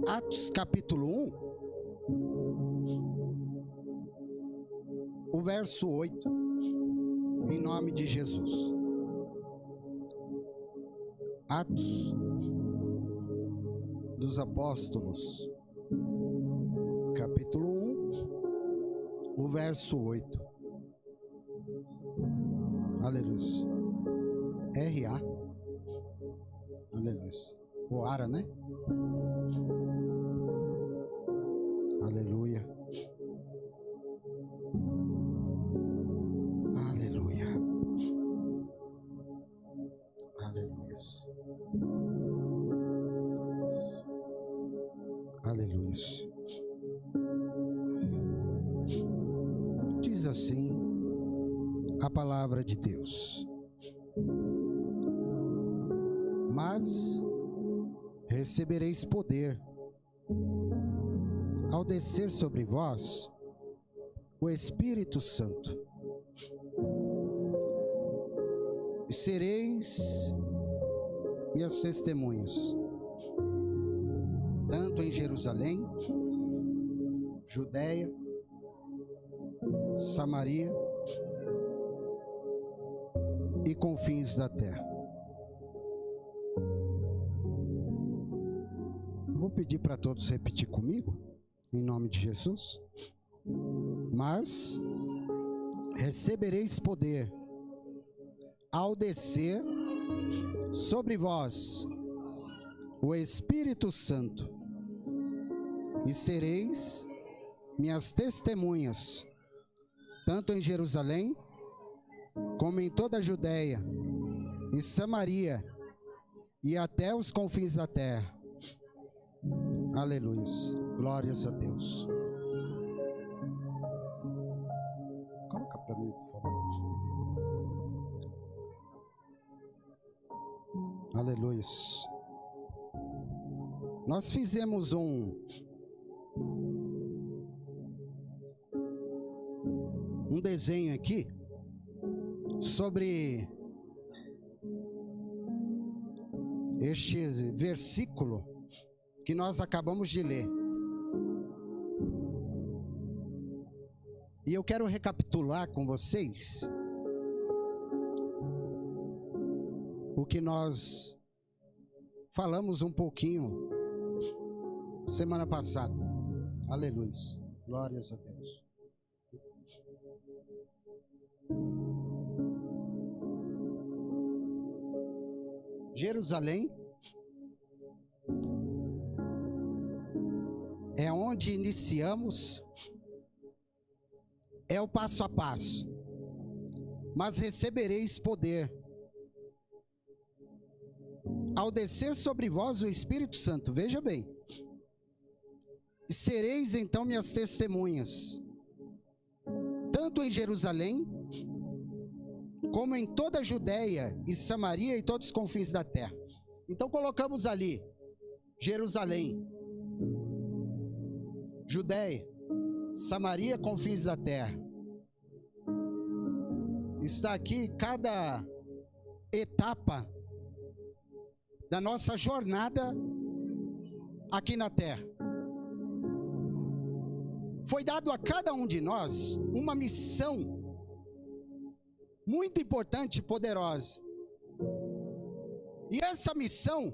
Atos capítulo 1, o verso 8, em nome de Jesus. Atos dos Apóstolos, capítulo 1, o verso 8. Aleluia. R.A. Aleluia. Oara, né? Aleluia. Aleluia. Aleluia. Aleluia. Diz assim a palavra de Deus: mas recebereis poder ao descer sobre vós o Espírito Santo, e sereis minhas testemunhas, tanto em Jerusalém, Judeia, Samaria e confins da terra. Vou pedir para todos repetir comigo, em nome de Jesus. Mas recebereis poder ao descer sobre vós o Espírito Santo, e sereis minhas testemunhas, tanto em Jerusalém, como em toda a Judeia e Samaria e até os confins da terra. Aleluia. Glórias a Deus. Coloca para mim, por favor. Aleluia. Nós fizemos um desenho aqui sobre este versículo que nós acabamos de ler. E eu quero recapitular com vocês o que nós falamos um pouquinho semana passada. Aleluia. Glórias a Deus. Jerusalém é onde iniciamos, é o passo a passo. Mas recebereis poder ao descer sobre vós o Espírito Santo. Veja bem. E sereis então minhas testemunhas, tanto em Jerusalém, como em toda a Judeia e Samaria e todos os confins da terra. Então colocamos ali Jerusalém, Judeia, Samaria, confins da terra. Está aqui cada etapa da nossa jornada aqui na terra. Foi dado a cada um de nós uma missão muito importante e poderosa. E essa missão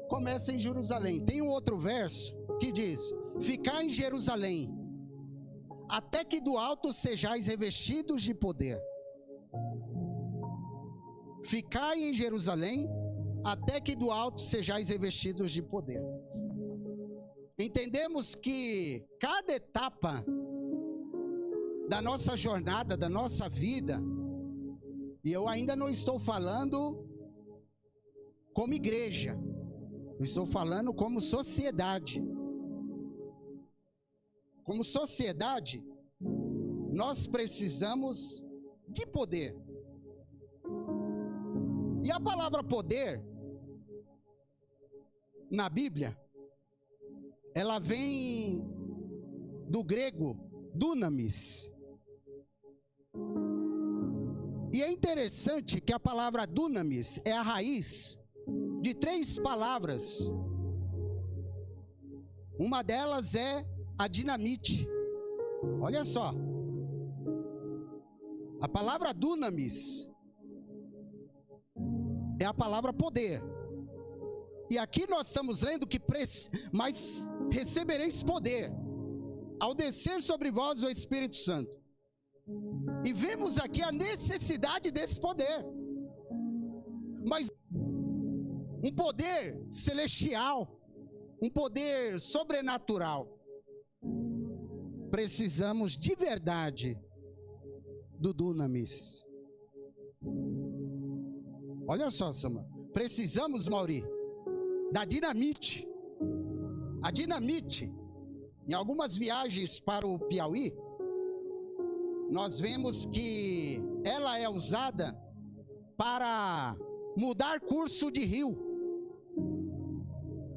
começa em Jerusalém. Tem um outro verso que diz: ficai em Jerusalém, até que do alto sejais revestidos de poder. Ficai em Jerusalém, até que do alto sejais revestidos de poder. Entendemos que cada etapa da nossa jornada, da nossa vida, e eu ainda não estou falando como igreja, eu estou falando como sociedade. Como sociedade, nós precisamos de poder. E a palavra poder, na Bíblia, ela vem do grego dunamis. E é interessante que a palavra dunamis é a raiz de três palavras Uma delas é a dinamite. Olha só. A palavra dunamis é a palavra poder. E aqui nós estamos lendo que mas recebereis poder ao descer sobre vós o Espírito Santo. E vemos aqui a necessidade desse poder. Mas um poder celestial, um poder sobrenatural. Precisamos de verdade do dunamis. Olha só, Samuel. Precisamos, Mauri, da dinamite. A dinamite, em algumas viagens para o Piauí, nós vemos que ela é usada para mudar curso de rio.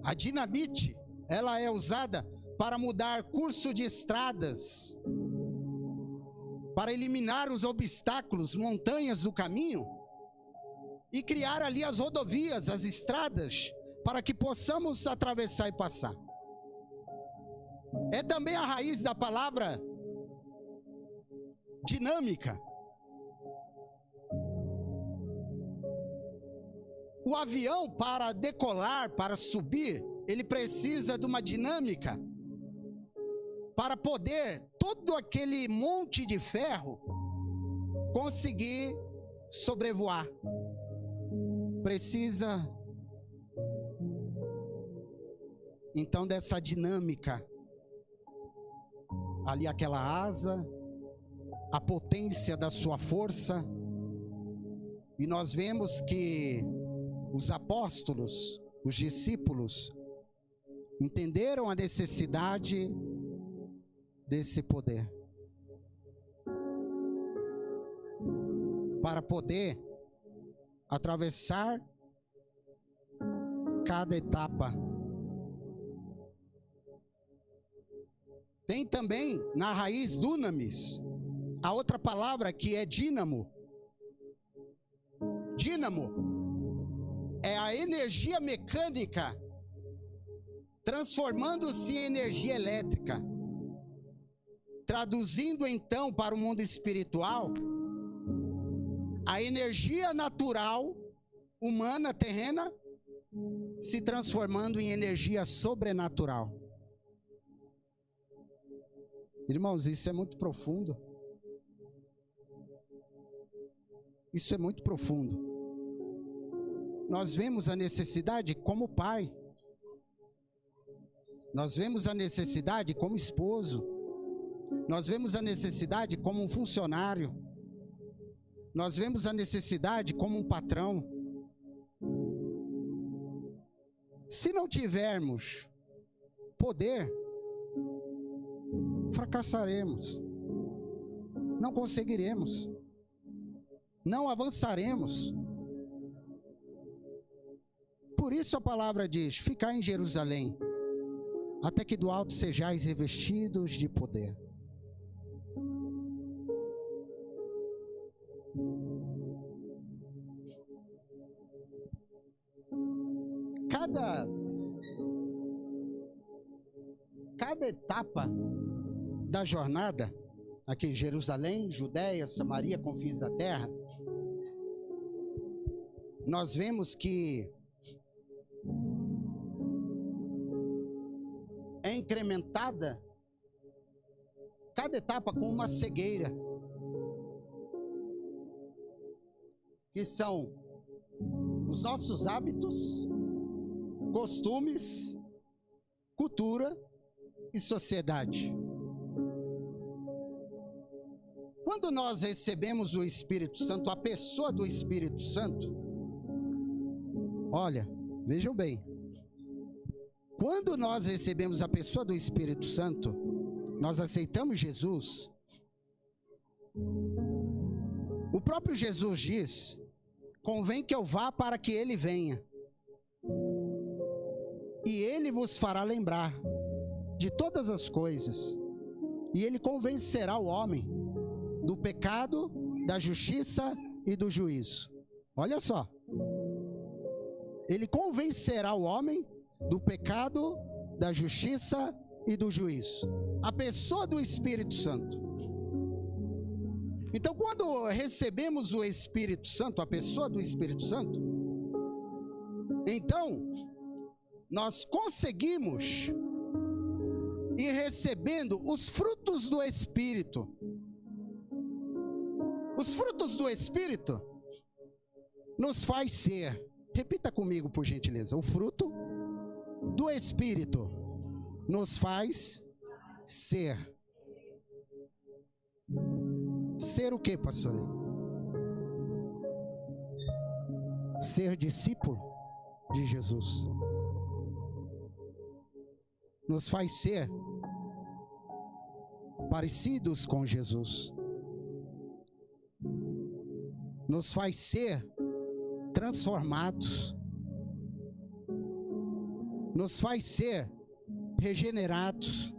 A dinamite, ela é usada para mudar curso de estradas, para eliminar os obstáculos, montanhas do caminho e criar ali as rodovias, as estradas, para que possamos atravessar e passar. É também a raiz da palavra dinâmica. O avião, para decolar, para subir, ele precisa de uma dinâmica para poder todo aquele monte de ferro conseguir sobrevoar. Precisa então dessa dinâmica. Ali aquela asa, a potência da sua força. E nós vemos que os apóstolos, os discípulos, entenderam a necessidade desse poder para poder atravessar cada etapa. Tem também na raiz dunamis a outra palavra que é dínamo. Dínamo é a energia mecânica transformando-se em energia elétrica. Traduzindo então para o mundo espiritual, a energia natural, humana, terrena, se transformando em energia sobrenatural. Irmãos, isso é muito profundo. Isso é muito profundo. Nós vemos a necessidade como pai. Nós vemos a necessidade como esposo. Nós vemos a necessidade como um funcionário. Nós vemos a necessidade como um patrão. Se não tivermos poder, fracassaremos. Não conseguiremos. Não avançaremos. Por isso a palavra diz: ficai em Jerusalém, até que do alto sejais revestidos de poder. Cada etapa da jornada, aqui em Jerusalém, Judeia, Samaria, confins da terra, nós vemos que é incrementada cada etapa com uma cegueira, que são os nossos hábitos, costumes, cultura e sociedade. Quando nós recebemos o Espírito Santo, a pessoa do Espírito Santo, olha, vejam bem, quando nós recebemos a pessoa do Espírito Santo, nós aceitamos Jesus. O próprio Jesus diz: convém que eu vá para que ele venha, e ele vos fará lembrar de todas as coisas, e ele convencerá o homem do pecado, da justiça e do juízo. Olha só, ele convencerá o homem do pecado, da justiça e do juízo. A pessoa do Espírito Santo. Então, quando recebemos o Espírito Santo, a pessoa do Espírito Santo, então nós conseguimos ir recebendo os frutos do Espírito. Os frutos do Espírito nos faz ser. Repita comigo, por gentileza. O fruto do Espírito nos faz ser. Ser o que, pastor? Ser discípulo de Jesus. Nos faz ser parecidos com Jesus. Nos faz ser transformados. Nos faz ser regenerados.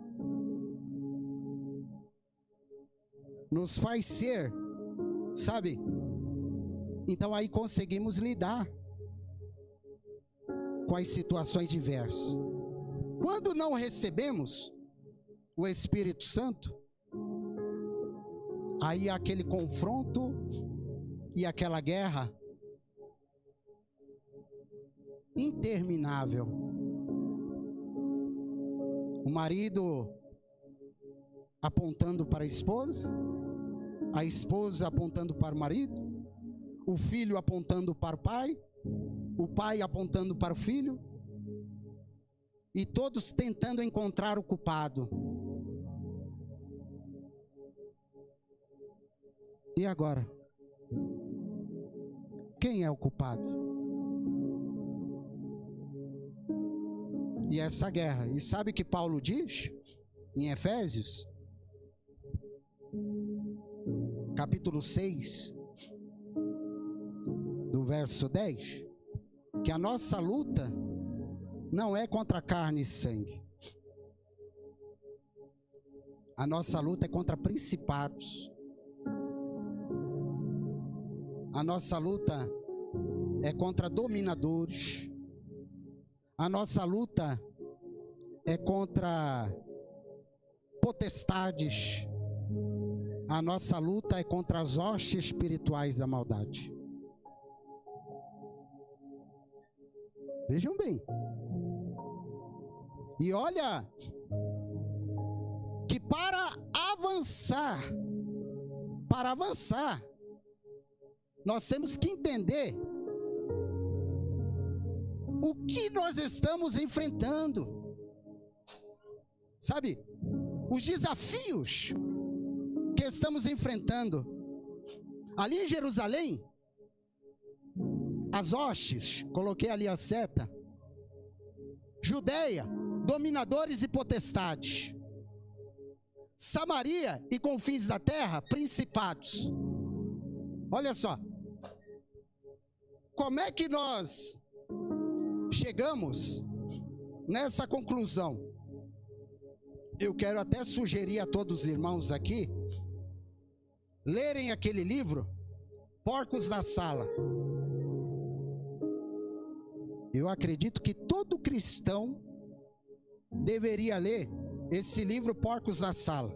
Nos faz ser, sabe? Então aí conseguimos lidar com as situações diversas. Quando não recebemos o Espírito Santo, aí aquele confronto e aquela guerra interminável. O marido apontando para a esposa apontando para o marido, o filho apontando para o pai apontando para o filho, e todos tentando encontrar o culpado. E agora? Quem é o culpado? E essa guerra. E sabe o que Paulo diz em Efésios? Capítulo 6, do verso 10, que a nossa luta não é contra carne e sangue. A nossa luta é contra principados. A nossa luta é contra dominadores. A nossa luta é contra potestades. A nossa luta é contra as hostes espirituais da maldade. Vejam bem. E olha que para avançar, nós temos que entender o que nós estamos enfrentando. Sabe, os desafios que estamos enfrentando. Ali em Jerusalém, as hostes, coloquei ali a seta. Judeia, dominadores e potestades. Samaria e confins da terra, principados. Olha só. Como é que nós chegamos nessa conclusão? Eu quero até sugerir a todos os irmãos aqui lerem aquele livro, Porcos na Sala. Eu acredito que todo cristão deveria ler esse livro, Porcos na Sala,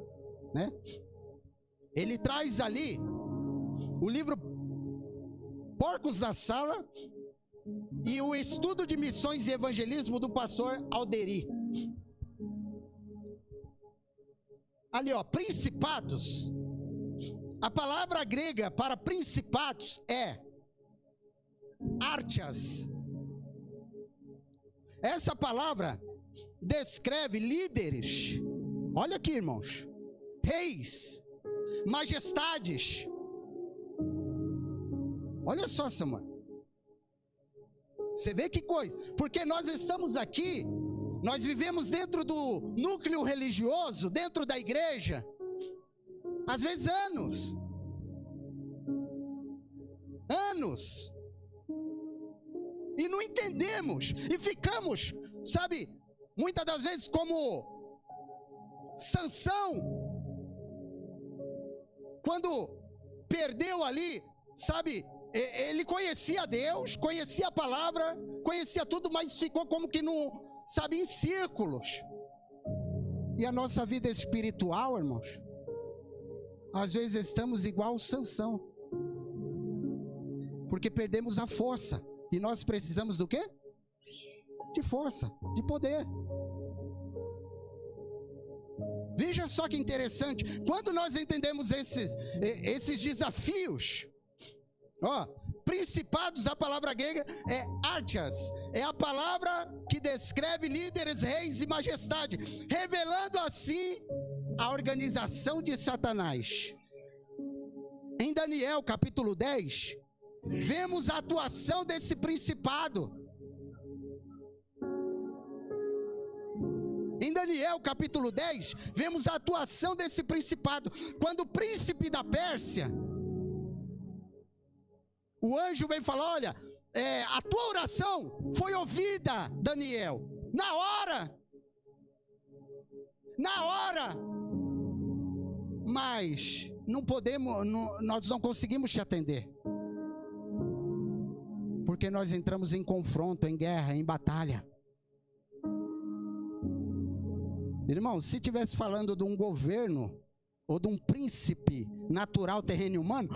né? Ele traz ali o livro Porcos na Sala e o estudo de missões e evangelismo do pastor Alderi. Ali, ó, principados. A palavra grega para principados é artias. Essa palavra descreve líderes. Olha aqui, irmãos. Reis, majestades. Olha só, Samuel. Você vê que coisa? Porque nós estamos aqui, nós vivemos dentro do núcleo religioso, dentro da igreja, às vezes anos, e não entendemos, e ficamos, sabe, muitas das vezes como Sansão, quando perdeu ali, sabe, ele conhecia Deus, conhecia a palavra, conhecia tudo, mas ficou como que não, sabe, em círculos. E a nossa vida espiritual, irmãos, às vezes estamos igual Sansão, porque perdemos a força. E nós precisamos do quê? De força, de poder. Veja só que interessante, quando nós entendemos esses desafios, principados, a palavra grega é artias, é a palavra que descreve líderes, reis e majestade, revelando assim a organização de Satanás. Em Daniel capítulo 10, vemos a atuação desse principado. Em Daniel capítulo 10, vemos a atuação desse principado. Quando o príncipe da Pérsia, o anjo vem falar: olha, a tua oração foi ouvida, Daniel, na hora, mas não podemos, nós não conseguimos te atender, porque nós entramos em confronto, em guerra, em batalha. Irmão, se estivesse falando de um governo ou de um príncipe natural, terreno e humano,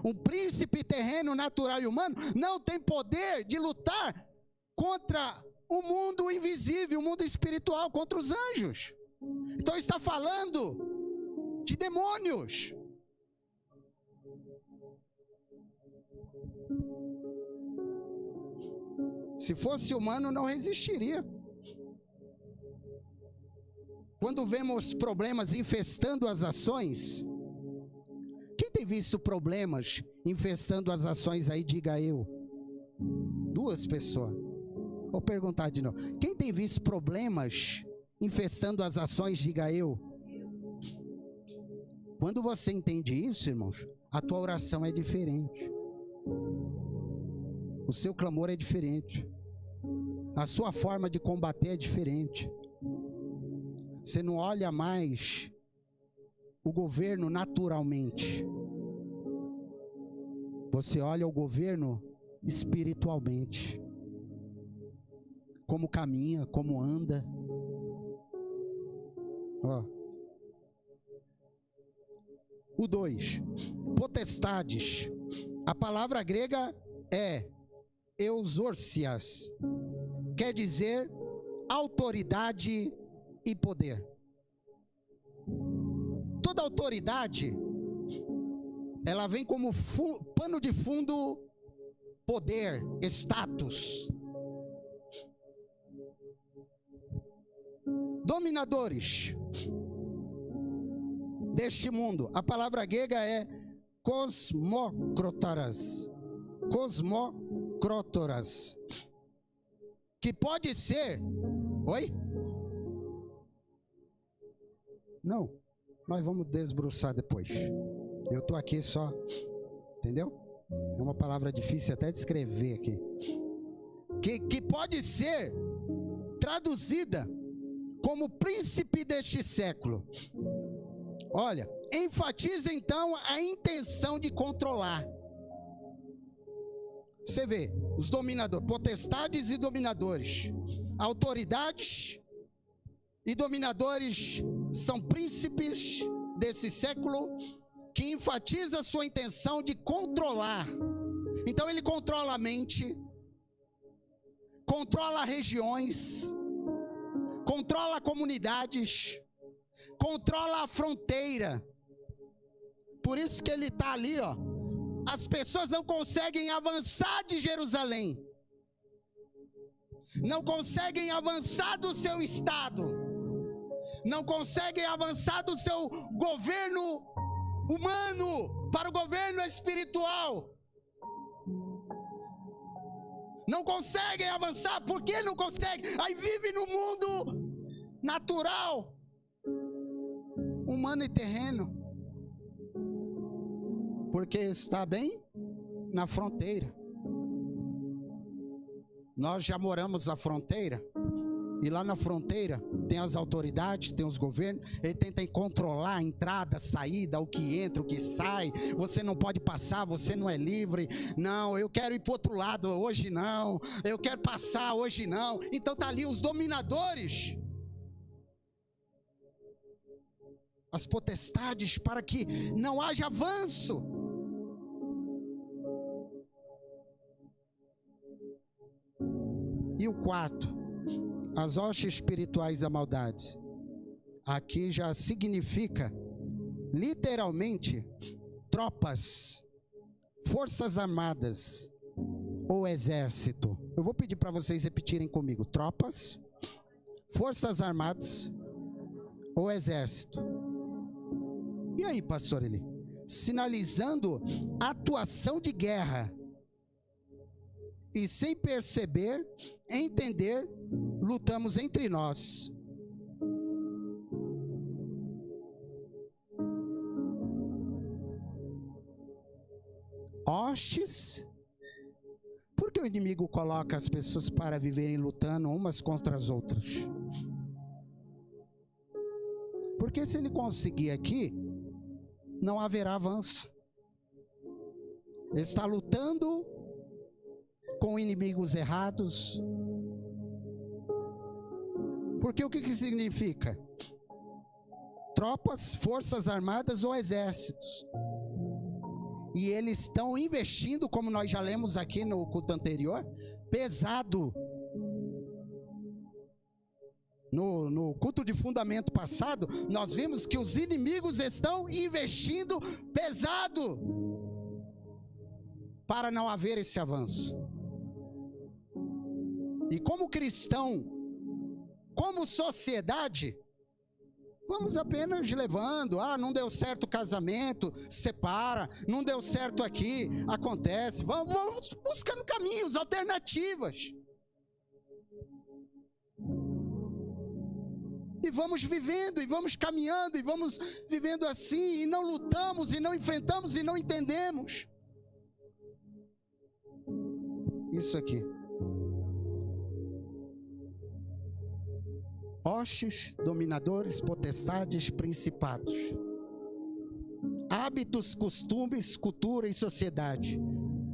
um príncipe terreno, natural e humano não tem poder de lutar contra o mundo invisível, o mundo espiritual, contra os anjos. Então está falando de demônios. Se fosse humano, não resistiria. Quando vemos problemas infestando as ações, quem tem visto problemas infestando as ações aí, diga eu. 2 pessoas. Vou perguntar de novo. Quem tem visto problemas infestando as ações, diga eu. Quando você entende isso, irmãos, a tua oração é diferente. O seu clamor é diferente. A sua forma de combater é diferente. Você não olha mais o governo naturalmente. Você olha o governo espiritualmente. Como caminha, como anda. O 2. Potestades. A palavra grega é exousias. Quer dizer autoridade e poder. Toda autoridade, ela vem como pano de fundo poder, status. Dominadores deste mundo, a palavra grega é cosmócratas, que pode ser, não, nós vamos desbruçar depois. Eu estou aqui só, entendeu? É uma palavra difícil até de escrever aqui. Que pode ser traduzida como príncipe deste século. Olha, enfatiza então a intenção de controlar. Você vê, os dominadores, potestades e dominadores, autoridades e dominadores são príncipes desse século que enfatiza sua intenção de controlar. Então ele controla a mente, controla regiões, controla comunidades, controla a fronteira. Por isso que ele está ali, as pessoas não conseguem avançar de Jerusalém, não conseguem avançar do seu estado, não conseguem avançar do seu governo humano para o governo espiritual. Não conseguem avançar. Por que não conseguem? Aí vive no mundo natural, humano e terreno, porque está bem na fronteira. Nós já moramos na fronteira E lá na fronteira tem as autoridades, tem os governos, ele tenta controlar a entrada, a saída, o que entra, o que sai. Você não pode passar, você não é livre. Não, eu quero ir para o outro lado, hoje não. Eu quero passar, hoje não. Então tá ali os dominadores, as potestades, para que não haja avanço. E o quarto, as hostes espirituais da maldade. Aqui já significa, literalmente, tropas, forças armadas ou exército. Eu vou pedir para vocês repetirem comigo. Tropas, forças armadas ou exército. E aí, pastor Eli? Sinalizando atuação de guerra. E sem perceber, entender, lutamos entre nós. Hostes. Por que o inimigo coloca as pessoas para viverem lutando umas contra as outras? Porque se ele conseguir aqui, não haverá avanço. Ele está lutando com inimigos errados. Porque o que significa? Tropas, forças armadas ou exércitos. E eles estão investindo, como nós já lemos aqui no culto anterior, pesado. No culto de fundamento passado, nós vimos que os inimigos estão investindo pesado para não haver esse avanço. E como cristão, como sociedade, vamos apenas levando. Não deu certo o casamento, separa. Não deu certo aqui, acontece. Vamos buscando caminhos, alternativas. E vamos vivendo, e vamos caminhando, e vamos vivendo assim, e não lutamos, e não enfrentamos, e não entendemos. Isso aqui. Hostes, dominadores, potestades, principados. Hábitos, costumes, cultura e sociedade.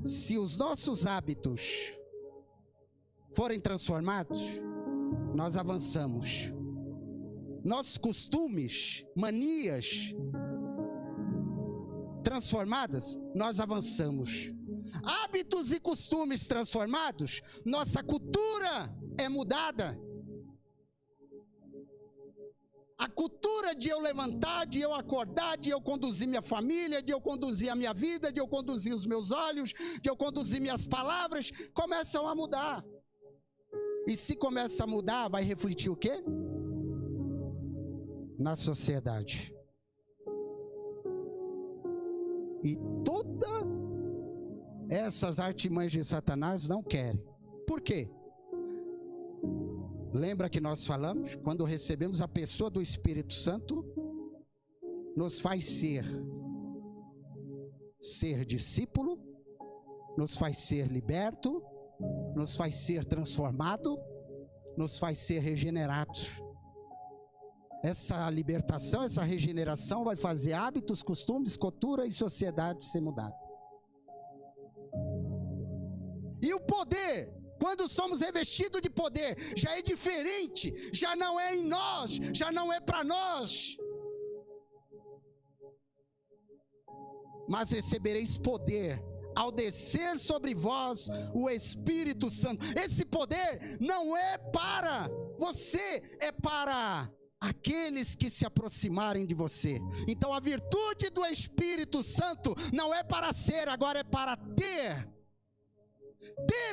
Se os nossos hábitos forem transformados, nós avançamos. Nossos costumes, manias transformadas, nós avançamos. Hábitos e costumes transformados, nossa cultura é mudada. A cultura de eu levantar, de eu acordar, de eu conduzir minha família, de eu conduzir a minha vida, de eu conduzir os meus olhos, de eu conduzir minhas palavras, começam a mudar. E se começa a mudar, vai refletir o quê? Na sociedade. E todas essas artimanhas de Satanás não querem. Por quê? Lembra que nós falamos? Quando recebemos a pessoa do Espírito Santo, nos faz ser discípulo, nos faz ser liberto, nos faz ser transformado, nos faz ser regenerados. Essa libertação, essa regeneração vai fazer hábitos, costumes, cultura e sociedade ser mudada. E o poder, quando somos revestidos de poder, já é diferente, já não é em nós, já não é para nós. Mas recebereis poder ao descer sobre vós o Espírito Santo. Esse poder não é para você, é para aqueles que se aproximarem de você. Então a virtude do Espírito Santo não é para ser, agora é para ter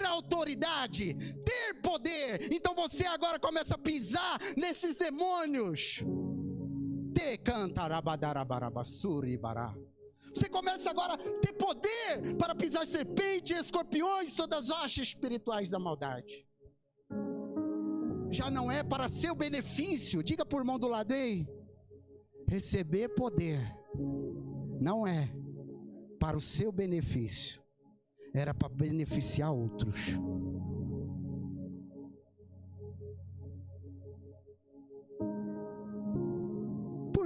autoridade, ter poder. Então você agora começa a pisar nesses demônios. Você começa agora a ter poder para pisar serpentes, escorpiões, todas as hostes espirituais da maldade. Já não é para seu benefício. Diga por mão do lado, ei, receber poder não é para o seu benefício, era para beneficiar outros.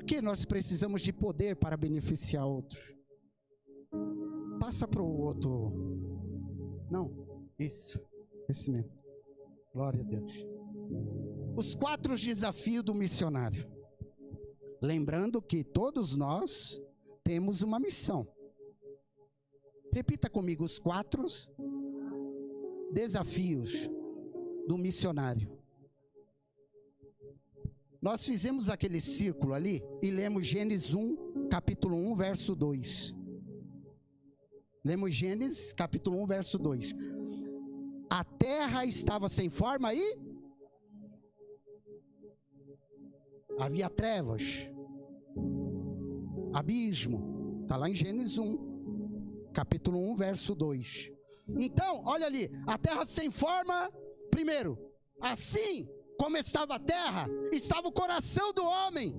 que nós precisamos de poder para beneficiar outros? Passa para o outro. Não, isso. Esse mesmo. Glória a Deus. Os 4 desafios do missionário. Lembrando que todos nós temos uma missão. Repita comigo os 4 desafios do missionário. Nós fizemos aquele círculo ali e lemos Gênesis 1, capítulo 1, verso 2. Lemos Gênesis, capítulo 1, verso 2. A terra estava sem forma e havia trevas, abismo. Está lá em Gênesis 1, capítulo 1, verso 2. Então, olha ali, a terra sem forma, primeiro, assim como estava a terra, estava o coração do homem.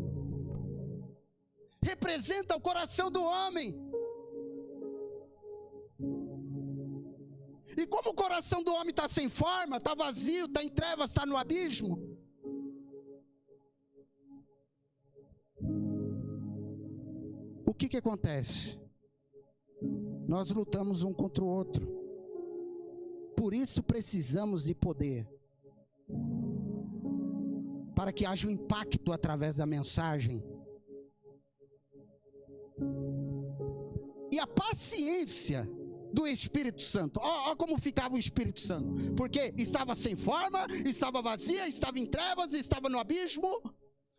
Representa o coração do homem. E como o coração do homem está sem forma, está vazio, está em trevas, está no abismo, o que acontece? Nós lutamos um contra o outro. Por isso precisamos de poder, para que haja um impacto através da mensagem. E a paciência do Espírito Santo. Olha como ficava o Espírito Santo. Porque estava sem forma, estava vazia, estava em trevas, estava no abismo.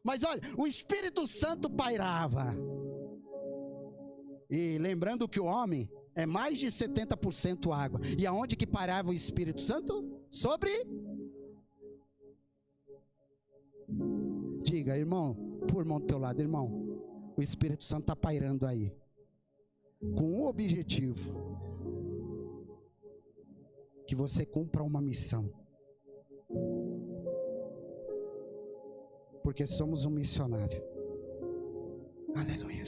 Mas olha, o Espírito Santo pairava. E lembrando que o homem é mais de 70% água. E aonde que parava o Espírito Santo? Sobre... Diga, irmão, por irmão do teu lado, irmão, o Espírito Santo está pairando aí, com um objetivo, que você cumpra uma missão, porque somos um missionário. Aleluia.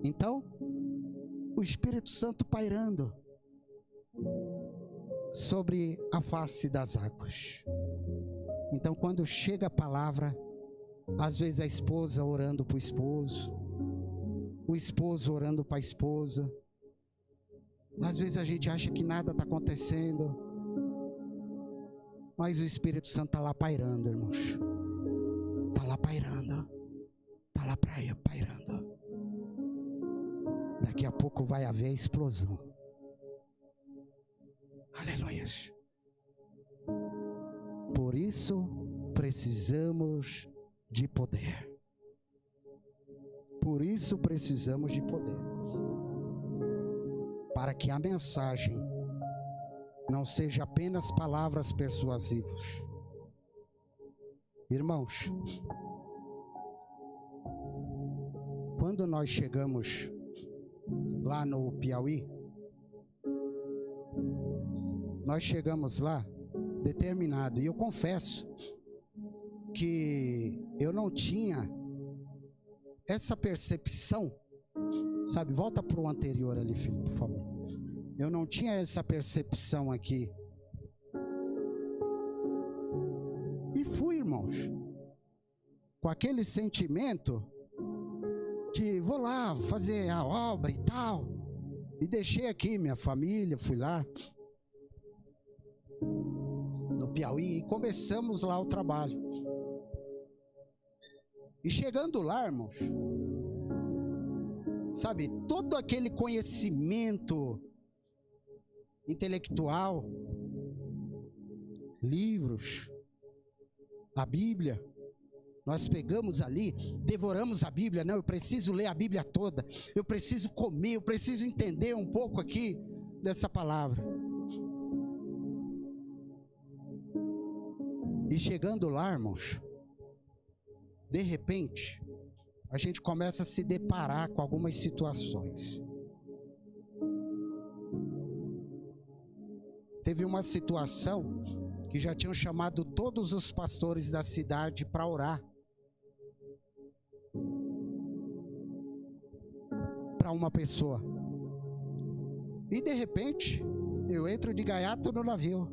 Então, o Espírito Santo pairando sobre a face das águas. Então, quando chega a palavra, às vezes a esposa orando para o esposo orando para a esposa. Às vezes a gente acha que nada está acontecendo, mas o Espírito Santo está lá pairando, irmãos. Está lá pairando. Está lá pairando. Daqui a pouco vai haver explosão. Aleluia. Por isso, precisamos de poder. Por isso, precisamos de poder. Para que a mensagem não seja apenas palavras persuasivas. Irmãos, quando nós chegamos lá no Piauí, nós chegamos lá determinado, e eu confesso que eu não tinha essa percepção, sabe? Volta para o anterior ali, filho, por favor. Eu não tinha essa percepção aqui. E fui, irmãos, com aquele sentimento de vou lá fazer a obra e tal, e deixei aqui minha família, fui lá no Piauí e começamos lá o trabalho. E chegando lá, irmãos, sabe, todo aquele conhecimento intelectual, livros, a Bíblia, nós pegamos ali, devoramos a Bíblia. Não, eu preciso ler a Bíblia toda, eu preciso comer, eu preciso entender um pouco aqui dessa palavra. E chegando lá, irmãos, de repente, a gente começa a se deparar com algumas situações. Teve uma situação que já tinham chamado todos os pastores da cidade para orar para uma pessoa. E de repente, eu entro de gaiato no navio.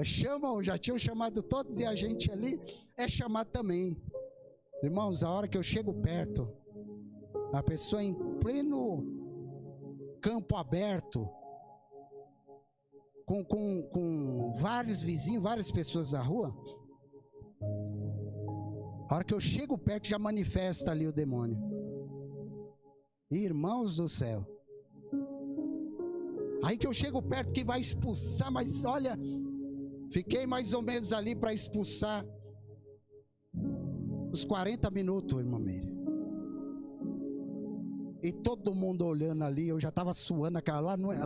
Chamam, já tinham chamado todos e a gente ali é chamado também. Irmãos, a hora que eu chego perto, a pessoa em pleno campo aberto, com vários vizinhos, várias pessoas na rua, a hora que eu chego perto já manifesta ali o demônio. Irmãos do céu. Aí que eu chego perto que vai expulsar, mas olha, fiquei mais ou menos ali para expulsar uns 40 minutos, irmã Meire. E todo mundo olhando ali, eu já estava suando,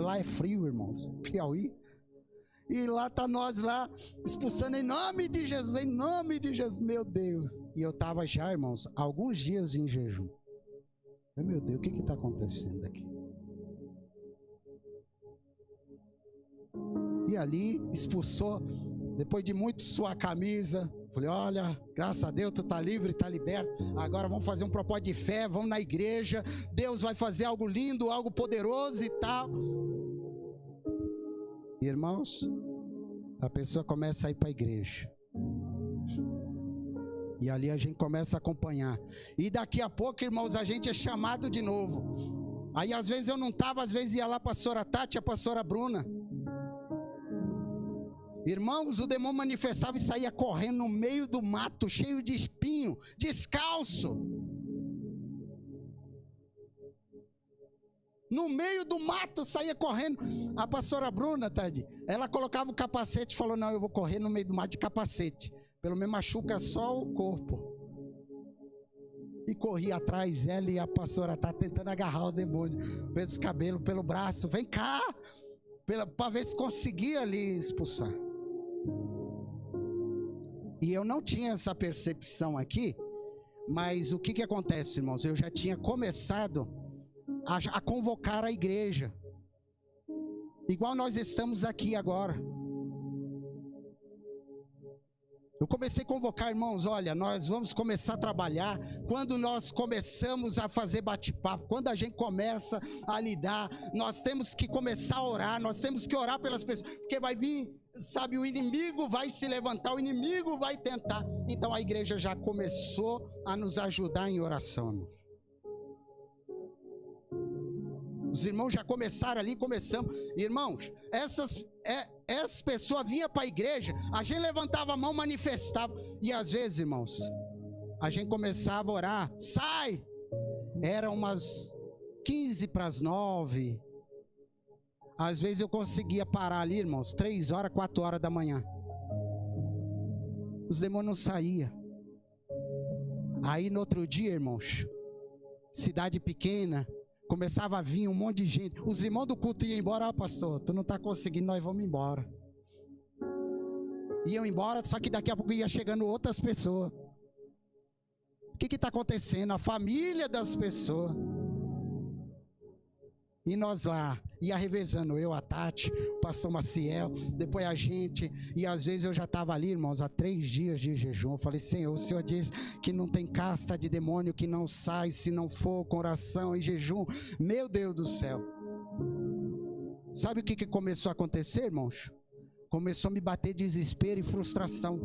lá é frio, irmãos, Piauí. E lá tá nós lá, expulsando em nome de Jesus, meu Deus. E eu estava já, irmãos, alguns dias em jejum. Meu Deus, o que está acontecendo aqui? E ali, expulsou, depois de muito suar a camisa, falei, olha, graças a Deus, tu tá livre, tá liberto, agora vamos fazer um propósito de fé, vamos na igreja, Deus vai fazer algo lindo, algo poderoso e tal. Irmãos, a pessoa começa a ir para a igreja. E ali a gente começa a acompanhar. E daqui a pouco, irmãos, a gente é chamado de novo. Aí às vezes eu não estava, às vezes ia lá a pastora Tati, a pastora Bruna. Irmãos, o demônio manifestava e saía correndo no meio do mato, cheio de espinho, descalço. No meio do mato saía correndo. A pastora Bruna, Tade, ela colocava o capacete e falou, não, eu vou correr no meio do mato de capacete. Pelo menos machuca só o corpo. E corria atrás, ela e a pastora tá tentando agarrar o demônio pelos cabelos, pelo braço. Vem cá! Para ver se conseguia ali expulsar. E eu não tinha essa percepção aqui, mas o que acontece, irmãos? Eu já tinha começado a convocar a igreja, igual nós estamos aqui agora. Eu comecei a convocar, irmãos, olha, nós vamos começar a trabalhar, quando nós começamos a fazer bate-papo, quando a gente começa a lidar, nós temos que começar a orar, nós temos que orar pelas pessoas, porque vai vir, sabe, o inimigo vai se levantar, o inimigo vai tentar. Então a igreja já começou a nos ajudar em oração. Os irmãos já começaram ali, começamos. Irmãos, essas pessoas vinham para a igreja, a gente levantava a mão, manifestava. E às vezes, irmãos, a gente começava a orar, sai! Era umas 15 para as 9. Às vezes eu conseguia parar ali, irmãos, 3 horas, 4 horas da manhã. Os demônios não saíam. Aí no outro dia, irmãos, cidade pequena, começava a vir um monte de gente. Os irmãos do culto iam embora, pastor, tu não está conseguindo, nós vamos embora. Iam embora, só que daqui a pouco ia chegando outras pessoas. O que está acontecendo? A família das pessoas. E nós lá, ia revezando, eu, a Tati, o pastor Maciel, depois a gente, e às vezes eu já estava ali, irmãos, há 3 dias de jejum. Eu falei, Senhor, o Senhor diz que não tem casta de demônio que não sai se não for com oração e jejum. Meu Deus do céu. Sabe o que começou a acontecer, irmãos? Começou a me bater desespero e frustração.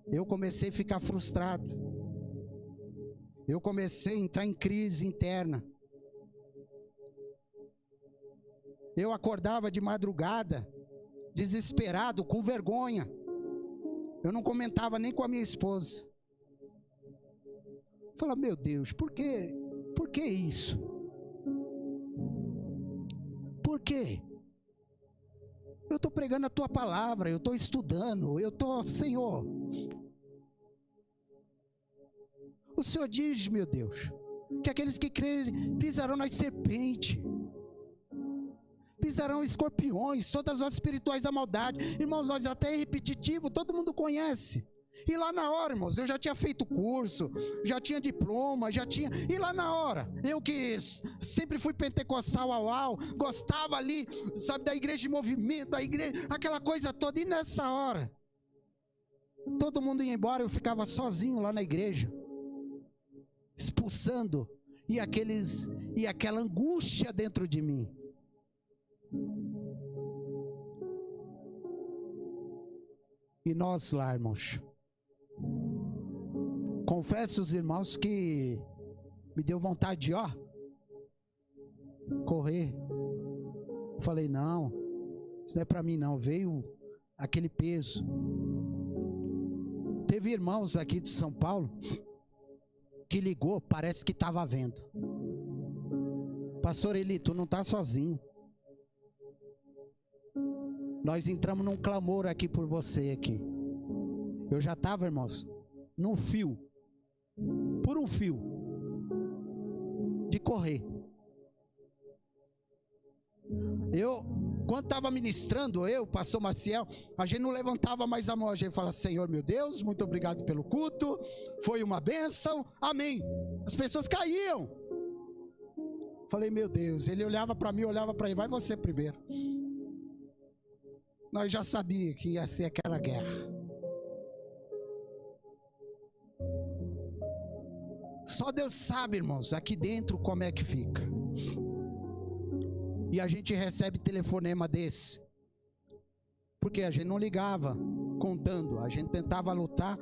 Eu comecei a ficar frustrado. Eu comecei a entrar em crise interna. Eu acordava de madrugada, desesperado, com vergonha. Eu não comentava nem com a minha esposa. Eu falava, meu Deus, por que isso? Por quê? Eu estou pregando a tua palavra, eu estou estudando, Senhor... O Senhor diz, meu Deus, que aqueles que crerem pisarão nas serpentes, pisarão escorpiões, todas as espirituais da maldade. Irmãos, nós até é repetitivo, todo mundo conhece. E lá na hora, irmãos, eu já tinha feito curso, já tinha diploma, e lá na hora, eu que sempre fui pentecostal, gostava ali, sabe, da igreja de movimento, da igreja, aquela coisa toda. E nessa hora, todo mundo ia embora, eu ficava sozinho lá na igreja, expulsando, e aquela angústia dentro de mim. E nós lá, irmãos, confesso aos irmãos que me deu vontade de, correr. Falei, não, isso não é para mim não, veio aquele peso. Teve irmãos aqui de São Paulo que ligou, parece que estava vendo. Pastor Eli, tu não está sozinho. Nós entramos num clamor aqui por você aqui. Eu já estava, irmãos, num fio, por um fio, de correr. Quando estava ministrando, pastor Maciel, a gente não levantava mais a mão, a gente fala, Senhor meu Deus, muito obrigado pelo culto, foi uma bênção, amém. As pessoas caíam. Falei, meu Deus, ele olhava para mim, olhava para ele, vai você primeiro. Nós já sabíamos que ia ser aquela guerra. Só Deus sabe, irmãos, aqui dentro como é que fica. E a gente recebe telefonema desse. Porque a gente não ligava contando, a gente tentava lutar.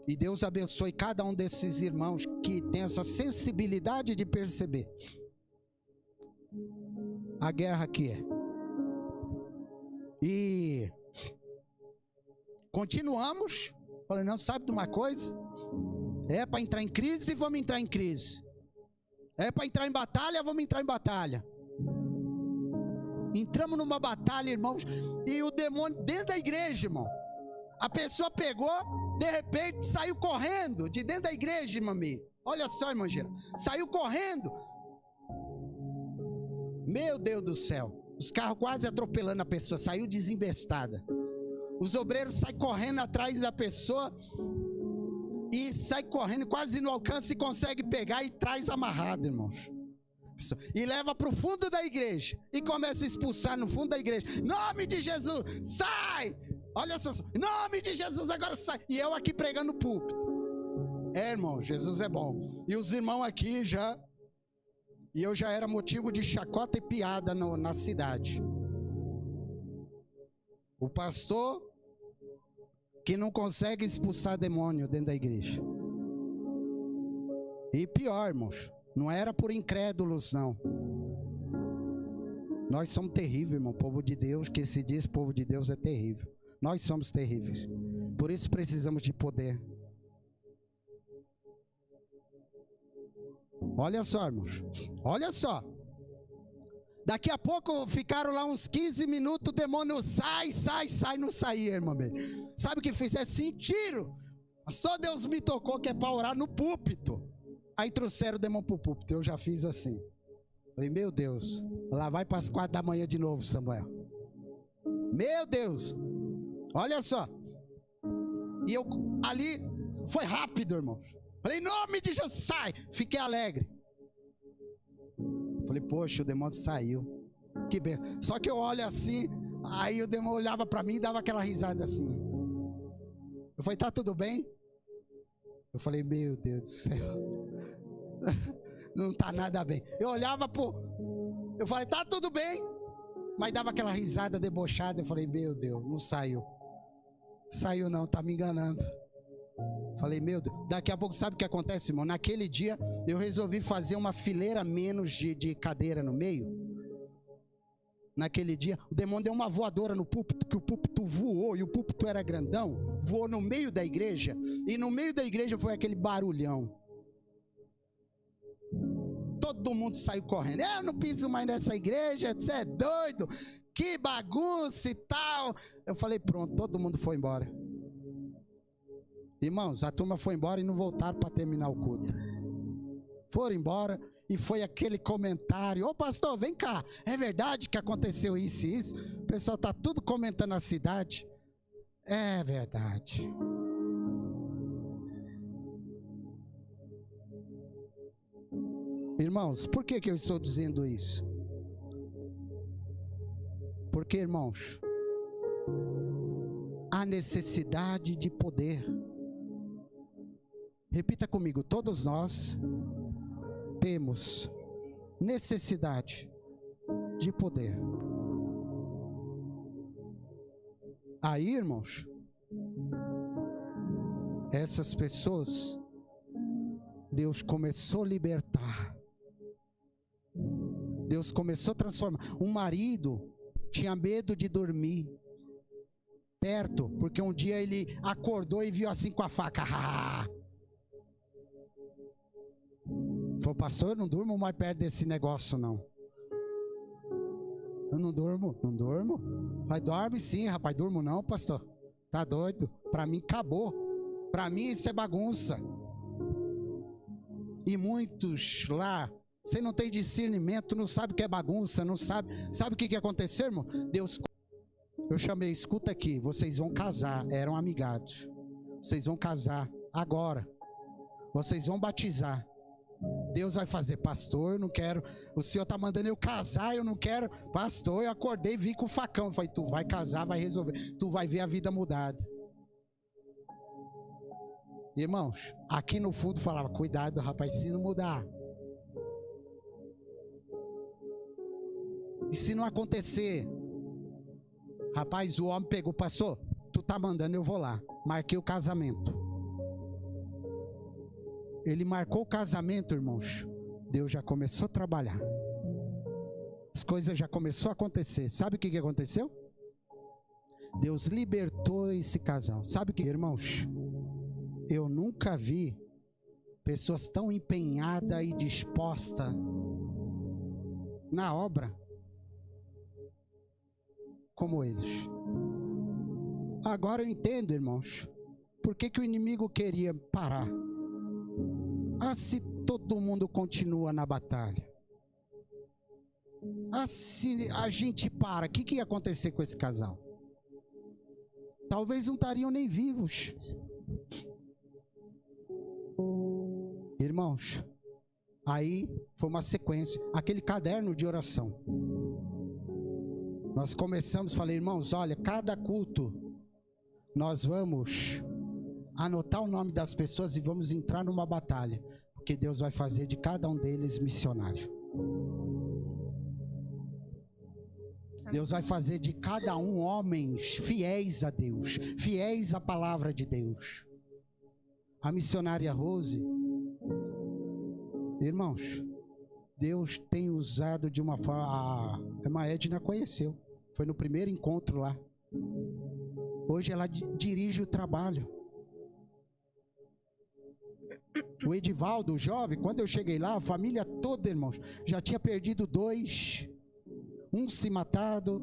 E Deus abençoe cada um desses irmãos que tem essa sensibilidade de perceber a guerra que é. E continuamos. Falei, não, sabe de uma coisa? É para entrar em crise, vamos entrar em crise. É para entrar em batalha, vamos entrar em batalha. Entramos numa batalha, irmãos, e o demônio dentro da igreja, irmão. A pessoa pegou, de repente saiu correndo de dentro da igreja, irmão. Olha só, irmão Gira, saiu correndo. Meu Deus do céu. Os carros quase atropelando a pessoa, saiu desembestada. Os obreiros saem correndo atrás da pessoa e sai correndo, quase não alcança e consegue pegar e traz amarrado, irmãos. E leva para o fundo da igreja e começa a expulsar no fundo da igreja. Nome de Jesus, sai! Olha só, nome de Jesus, agora sai. E eu aqui pregando no púlpito. Irmão, Jesus é bom. E os irmãos aqui já... E eu já era motivo de chacota e piada na cidade. O pastor que não consegue expulsar demônio dentro da igreja. E pior, irmãos, não era por incrédulos, não. Nós somos terríveis, irmão. Povo de Deus, que se diz povo de Deus, é terrível. Nós somos terríveis. Por isso precisamos de poder. Olha só, irmãos. Olha só. Daqui a pouco ficaram lá uns 15 minutos, o demônio sai, não saía, irmão. Sabe o que fez? É sentiram. Só Deus me tocou que é para orar no púlpito. Aí trouxeram o demônio para o púlpito. Eu já fiz assim. Falei, meu Deus, lá vai para as 4 da manhã de novo, Samuel. Meu Deus. Olha só. E eu ali, foi rápido, irmão. Falei, em nome de Jesus, sai. Fiquei alegre. Falei, poxa, o demônio saiu. Que bem. Só que eu olho assim, aí o demônio olhava para mim e dava aquela risada assim. Eu falei, tá tudo bem? Eu falei, meu Deus do céu. Não tá nada bem. Eu olhava pro... Eu falei, tá tudo bem. Mas dava aquela risada debochada. Eu falei, meu Deus, não saiu. Saiu não, tá me enganando. Falei, meu Deus, daqui a pouco sabe o que acontece, irmão? Naquele dia eu resolvi fazer uma fileira menos de cadeira no meio. Naquele dia, o demônio deu uma voadora no púlpito, que o púlpito voou, e o púlpito era grandão, voou no meio da igreja, e no meio da igreja foi aquele barulhão. Todo mundo saiu correndo. Eu não piso mais nessa igreja, você é doido, que bagunça e tal. Eu falei, pronto, todo mundo foi embora. Irmãos, a turma foi embora e não voltaram para terminar o culto. Foram embora e foi aquele comentário. Ô pastor, vem cá, é verdade que aconteceu isso e isso? O pessoal está tudo comentando na cidade. É verdade. Irmãos, por que eu estou dizendo isso? Porque, irmãos, há necessidade de poder. Repita comigo, todos nós temos necessidade de poder. Aí, irmãos, essas pessoas, Deus começou a libertar. Deus começou a transformar. Um marido tinha medo de dormir perto, porque um dia ele acordou e viu assim com a faca. Falou, pastor, eu não durmo mais perto desse negócio, não. Eu não durmo. Vai, dorme sim, rapaz. Durmo não, pastor. Tá doido? Pra mim acabou. Pra mim isso é bagunça. E muitos lá, você não tem discernimento, não sabe o que é bagunça, não sabe. Sabe o que aconteceu, irmão? Deus, eu chamei, escuta aqui, vocês vão casar, eram amigados. Vocês vão casar agora. Vocês vão batizar. Deus vai fazer, pastor, eu não quero. O Senhor está mandando eu casar, eu não quero. Pastor, eu acordei e vim com o facão. Eu falei, tu vai casar, vai resolver. Tu vai ver a vida mudada. Irmãos, aqui no fundo falava, cuidado, rapaz, se não mudar. E se não acontecer? Rapaz, o homem pegou, pastor, tu tá mandando, eu vou lá. Marquei o casamento. Ele marcou o casamento, irmãos. Deus já começou a trabalhar. As coisas já começaram a acontecer. Sabe o que aconteceu? Deus libertou esse casal. Sabe o que, irmãos? Eu nunca vi pessoas tão empenhadas e dispostas na obra como eles. Agora eu entendo, irmãos, por que o inimigo queria parar. Ah, se todo mundo continua na batalha. Ah, se a gente para, o que ia acontecer com esse casal? Talvez não estariam nem vivos. Irmãos, aí foi uma sequência, aquele caderno de oração. Nós começamos, falei, irmãos, olha, cada culto, nós vamos anotar o nome das pessoas e vamos entrar numa batalha, porque Deus vai fazer de cada um deles missionário. Deus vai fazer de cada um homens fiéis a Deus, fiéis à palavra de Deus. A missionária Rose, irmãos, Deus tem usado de uma forma. A irmã Edna conheceu, foi no primeiro encontro lá. Hoje ela dirige o trabalho. O Edivaldo, o jovem, quando eu cheguei lá, a família toda, irmãos, já tinha perdido 2, um se matado,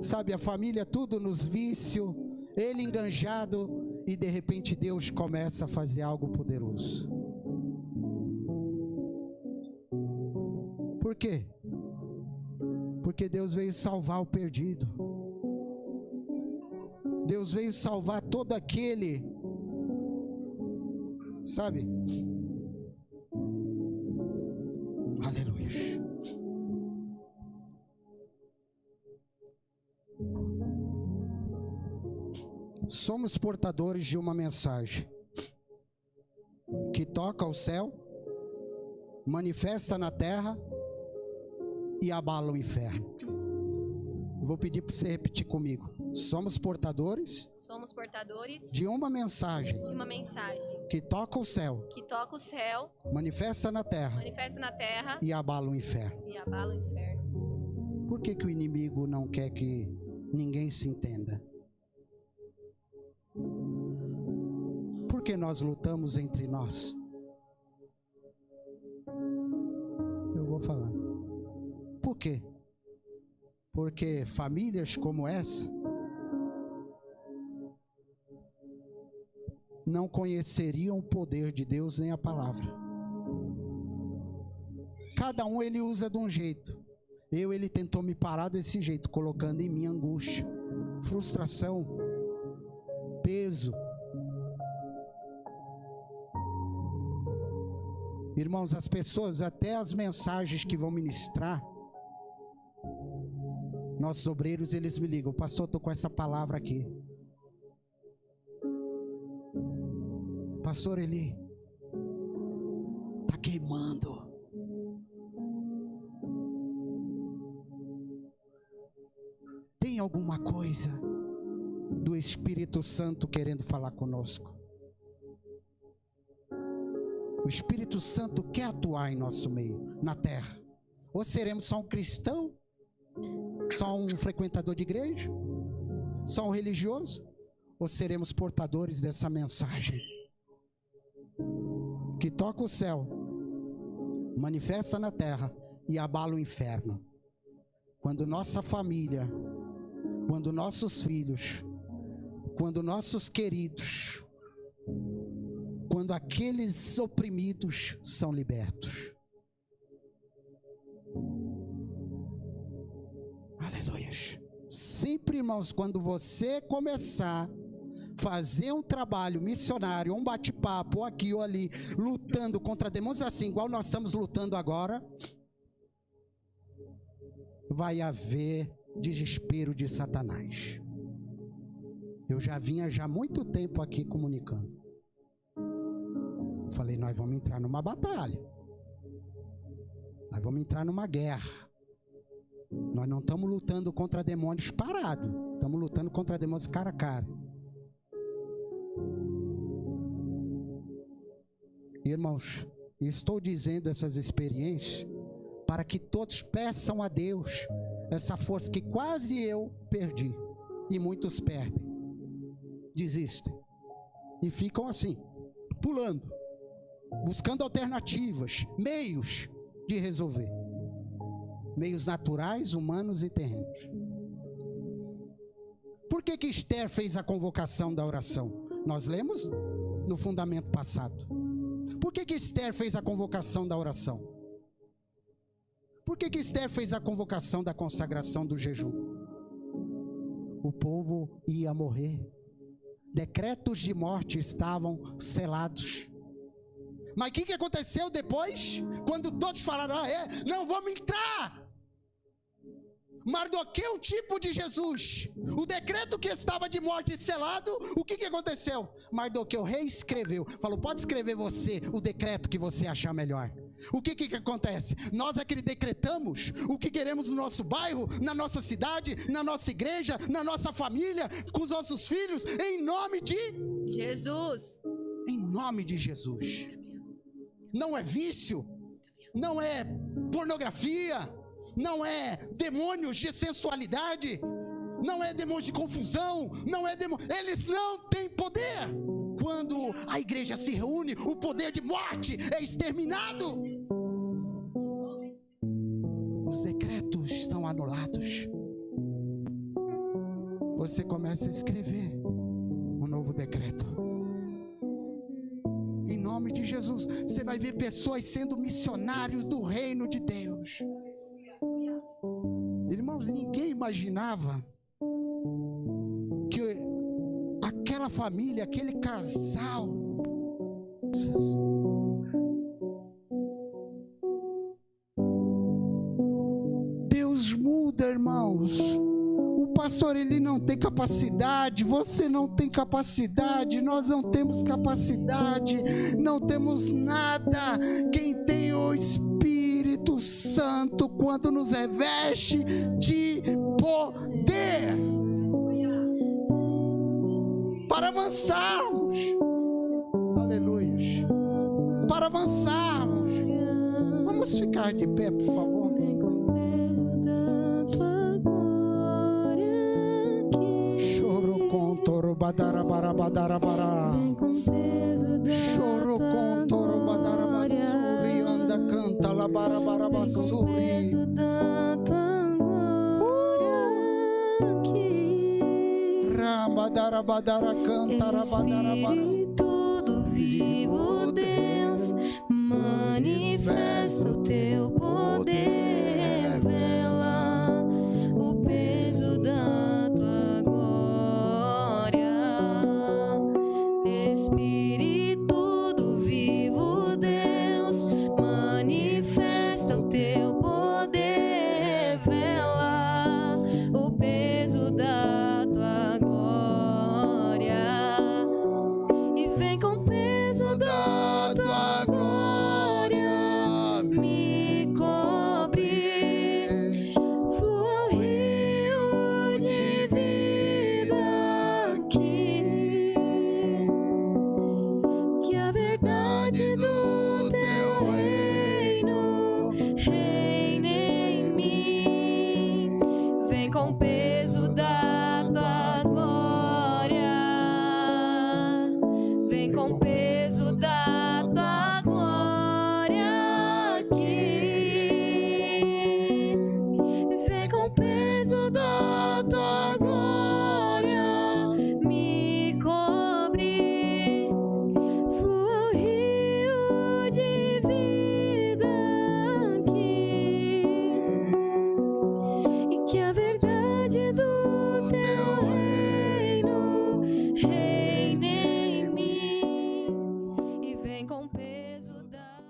sabe, a família tudo nos vícios, ele enganjado, e de repente Deus começa a fazer algo poderoso. Por quê? Porque Deus veio salvar o perdido. Deus veio salvar todo aquele, sabe? Aleluia. Somos portadores de uma mensagem que toca o céu, manifesta na terra e abala o inferno. Vou pedir para você repetir comigo. Somos portadores de uma mensagem que toca o céu, manifesta na terra e abala o inferno. Por que o inimigo não quer que ninguém se entenda? Por que nós lutamos entre nós? Eu vou falar. Por quê? Porque famílias como essa não conheceriam o poder de Deus nem a palavra. Cada um ele usa de um jeito. Ele tentou me parar desse jeito, colocando em mim angústia, frustração, peso. Irmãos, as pessoas, até as mensagens que vão ministrar, nossos obreiros, eles me ligam, pastor, estou com essa palavra aqui. Pastor Eli, está queimando. Tem alguma coisa? do Espírito Santo querendo falar conosco. O Espírito Santo quer atuar em nosso meio, na terra. Ou seremos só um cristão, só um frequentador de igreja, só um religioso, ou seremos portadores dessa mensagem que toca o céu, manifesta na terra e abala o inferno. Quando nossa família, quando nossos filhos, quando nossos queridos, quando aqueles oprimidos são libertos. Aleluia. Sempre, irmãos, quando você começar a fazer um trabalho missionário, um bate-papo aqui ou ali, lutando contra demônios assim, igual nós estamos lutando agora, vai haver desespero de Satanás. Eu já vinha há muito tempo aqui comunicando. Falei, nós vamos entrar numa batalha. Nós vamos entrar numa guerra. Nós não estamos lutando contra demônios parados. Estamos lutando contra demônios cara a cara. Irmãos, estou dizendo essas experiências para que todos peçam a Deus essa força que quase eu perdi. E muitos perdem. Desistem. E ficam assim, pulando, buscando alternativas, meios de resolver. Meios naturais, humanos e terrenos. Por que Esther fez a convocação da oração? Nós lemos no fundamento passado. Por que Esther fez a convocação da oração? Por que Esther fez a convocação da consagração do jejum? O povo ia morrer. Decretos de morte estavam selados. Mas o que aconteceu depois? Quando todos falaram, não, vamos entrar. Mardoqueu, tipo de Jesus, o decreto que estava de morte selado, o que aconteceu? Mardoqueu reescreveu, falou, pode escrever você o decreto que você achar melhor. O que acontece? Nós é que decretamos o que queremos no nosso bairro, na nossa cidade, na nossa igreja, na nossa família, com os nossos filhos, em nome de Jesus. Em nome de Jesus. Não é vício, não é pornografia, não é demônios de sensualidade, não é demônios de confusão, não é demônio, eles não têm poder. Quando a igreja se reúne, o poder de morte é exterminado. Os decretos são anulados. Você começa a escrever um novo decreto. Em nome de Jesus, você vai ver pessoas sendo missionários do reino de Deus. Irmãos, ninguém imaginava que aquela família, aquele casal, Deus muda, irmãos. O pastor, ele não tem capacidade, você não tem capacidade, nós não temos capacidade, não temos nada. Quem tem o Espírito Santo, quando nos reveste de poder para avançarmos, aleluia, para avançarmos. Vamos ficar de pé, por favor. Choro com toro badara bara badara bara. Choro com toro badara basuri, anda canta la bara bara basuri. Rabadara badara canta rabadara bara. Espírito vivo Deus, manifesta o teu poder, revela o peso da tua glória. Espírito do vivo Deus, manifesta o teu poder, revela o peso da